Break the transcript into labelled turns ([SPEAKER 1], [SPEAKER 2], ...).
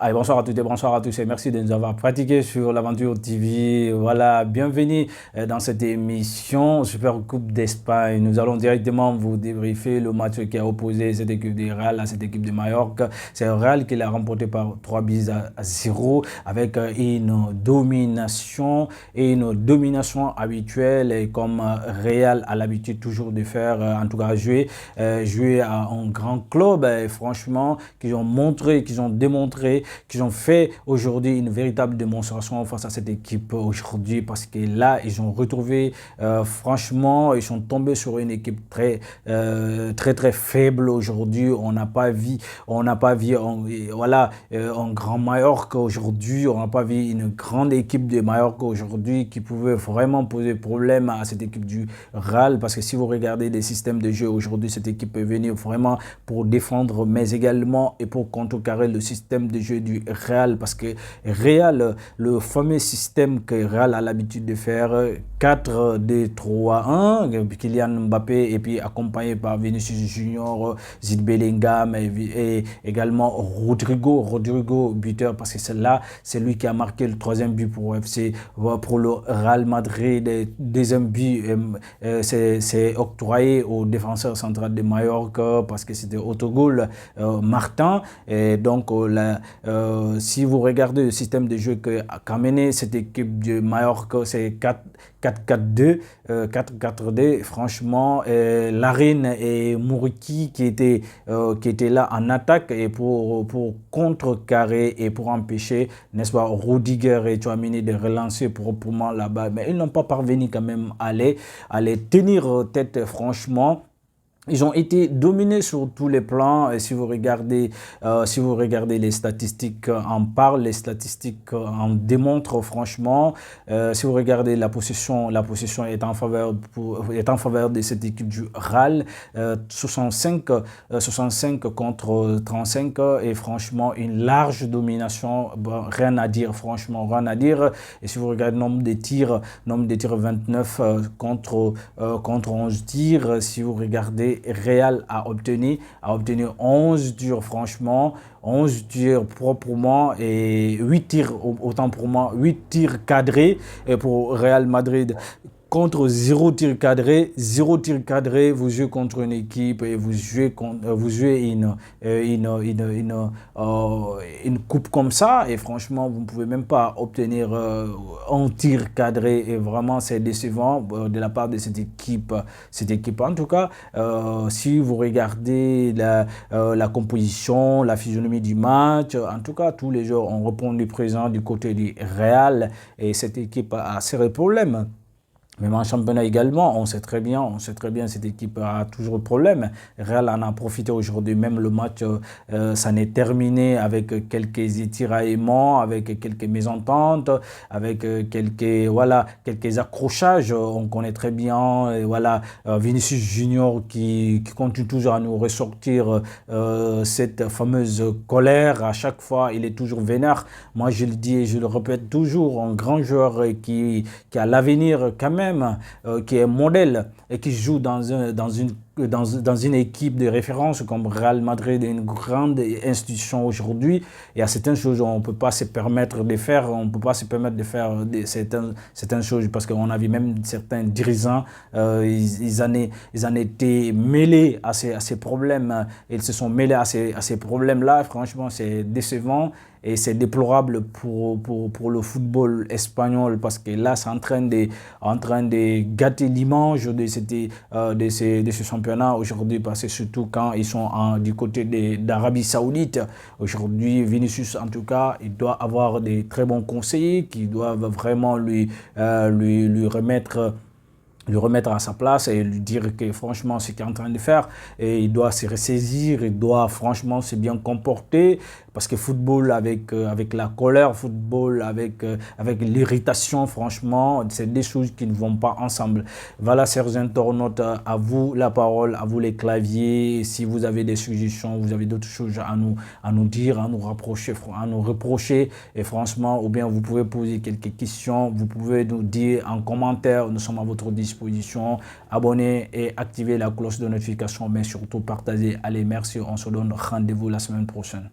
[SPEAKER 1] Allez, bonsoir à toutes et bonsoir à tous et merci de nous avoir pratiqué sur l'Aventure TV. Voilà, bienvenue dans cette émission Super Coupe d'Espagne. Nous allons directement vous débriefer le match qui a opposé cette équipe de Real à cette équipe de Mallorca. C'est Real qui l'a remporté par 3 buts à 0 avec une domination habituelle et comme Real a l'habitude toujours de faire, en tout cas jouer à un grand club. Et franchement, qu'ils ont montré, qu'ils ont démontré, qu'ils ont fait aujourd'hui une véritable démonstration face à cette équipe aujourd'hui parce que là, ils ont retrouvé, franchement, ils sont tombés sur une équipe très faible aujourd'hui. On n'a pas vu, un grand Mallorca aujourd'hui. On n'a pas vu une grande équipe de Mallorca aujourd'hui qui pouvait vraiment poser problème à cette équipe du Real parce que si vous regardez les systèmes de jeu aujourd'hui, cette équipe est venue vraiment pour défendre mais également et pour contrecarrer le système de jeu du Real parce que Real, le fameux système que Real a l'habitude de faire, 4-2-3-1, Kylian Mbappé et puis accompagné par Vinicius Junior, Jude Bellingham et également Rodrigo buteur parce que c'est lui qui a marqué le troisième but pour le Real Madrid. Le deuxième but c'est octroyé au défenseur central de Mallorca parce que c'était autogol Martin. Et donc si vous regardez le système de jeu qu'a mené cette équipe de Mallorca, c'est 4-4-2, 4-4-2, franchement, Larin et Muriqi qui étaient là en attaque et pour contrecarrer et pour empêcher, n'est-ce pas, Rudiger et Tchouaméni de relancer proprement là-bas. Mais ils n'ont pas parvenu quand même à les tenir tête, franchement. Ils ont été dominés sur tous les plans et si vous regardez les statistiques en parlent, les statistiques en démontrent franchement. Si vous regardez la possession est en faveur de cette équipe du Real, 65 contre 35 et franchement une large domination, bon, rien à dire franchement, rien à dire. Et si vous regardez le nombre de tirs 29 contre 11 tirs, si vous regardez Real a obtenu 11 tirs franchement, 11 tirs proprement et 8 tirs, autant pour moi, 8 tirs cadrés et pour Real Madrid. Contre 0 tir cadré, vous jouez contre une équipe et vous jouez une coupe comme ça et franchement vous ne pouvez même pas obtenir un tir cadré et vraiment c'est décevant de la part de cette équipe. En tout cas, si vous regardez la composition, la physionomie du match, en tout cas tous les joueurs ont répondu présent du côté du Real et cette équipe a sérieux problèmes. Même en championnat également, on sait très bien, cette équipe a toujours le problème. Real en a profité aujourd'hui, même le match, ça n'est terminé avec quelques étiraillements, avec quelques mésententes, avec quelques accrochages. On connaît très bien, Vinicius Junior qui continue toujours à nous ressortir cette fameuse colère. À chaque fois, il est toujours vénère. Moi, je le dis et je le répète toujours, un grand joueur qui a l'avenir quand même. Qui est modèle et qui joue dans une équipe de référence comme Real Madrid, une grande institution aujourd'hui. Il y a certaines choses on ne peut pas se permettre de faire, certaines choses parce qu'on a vu même certains dirigeants, ils en étaient mêlés à ces problèmes, ils se sont mêlés à ces problèmes-là. Franchement, c'est décevant. Et c'est déplorable pour le football espagnol parce que là, c'est en train de gâter l'image de ce championnat aujourd'hui parce que surtout quand ils sont du côté d'Arabie Saoudite. Aujourd'hui, Vinicius, en tout cas, il doit avoir des très bons conseillers qui doivent vraiment lui remettre à sa place et lui dire que franchement ce qu'il est en train de faire et il doit se ressaisir, il doit franchement se bien comporter parce que football avec la colère, football avec l'irritation, franchement c'est des choses qui ne vont pas ensemble. Voilà, chers internautes, à vous la parole, à vous les claviers. Si vous avez des suggestions, vous avez d'autres choses à nous dire, à nous reprocher et franchement, ou bien vous pouvez poser quelques questions, vous pouvez nous dire en commentaire, nous sommes à votre disposition. Abonnez et activez la cloche de notification, mais surtout partagez. Allez, merci, on se donne rendez-vous la semaine prochaine.